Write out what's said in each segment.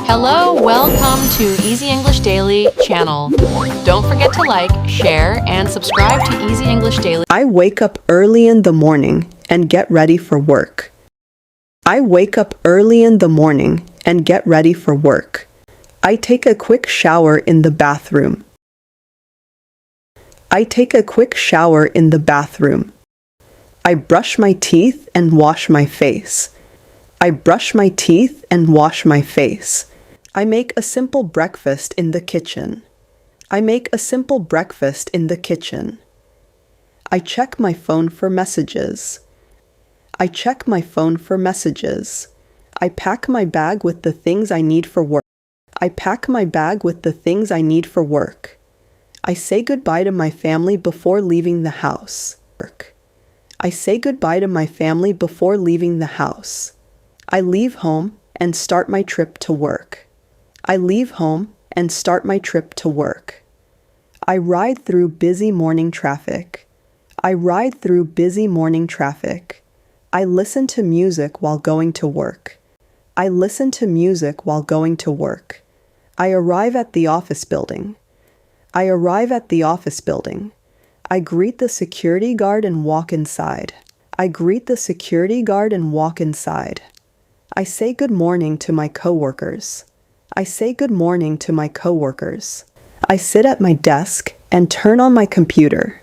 Hello, welcome to Easy English Daily channel. Don't forget to like, share, and subscribe to Easy English Daily. I wake up early in the morning and get ready for work. I wake up early in the morning and get ready for work. I take a quick shower in the bathroom. I take a quick shower in the bathroom. I brush my teeth and wash my face. I brush my teeth and wash my face. I make a simple breakfast in the kitchen. I make a simple breakfast in the kitchen. I check my phone for messages. I check my phone for messages. I pack my bag with the things I need for work. I pack my bag with the things I need for work. I say goodbye to my family before leaving the house. I say goodbye to my family before leaving the house. I leave home and start my trip to work. I leave home and start my trip to work. I ride through busy morning traffic. I ride through busy morning traffic. I listen to music while going to work. I listen to music while going to work. I arrive at the office building. I arrive at the office building. I greet the security guard and walk inside. I greet the security guard and walk inside. I say good morning to my coworkers. I say good morning to my coworkers. I sit at my desk and turn on my computer.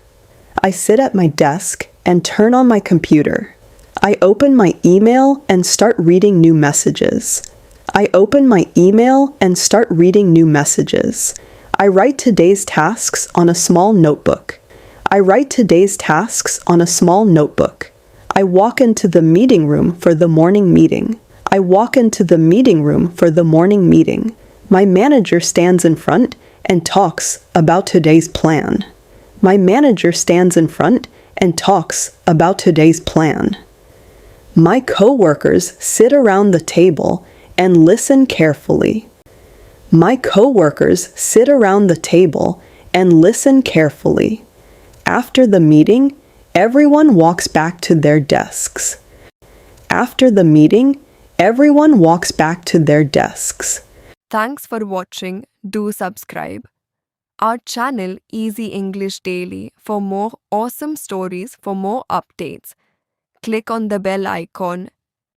I sit at my desk and turn on my computer. I open my email and start reading new messages. I open my email and start reading new messages. I write today's tasks on a small notebook. I write today's tasks on a small notebook. I walk into the meeting room for the morning meeting. I walk into the meeting room for the morning meeting. My manager stands in front and talks about today's plan. My manager stands in front and talks about today's plan. My coworkers sit around the table and listen carefully. My coworkers sit around the table and listen carefully. After the meeting, everyone walks back to their desks. After the meeting, everyone walks back to their desks. Thanks for watching. Do subscribe our channel Easy English Daily for more awesome stories. For more updates, click on the bell icon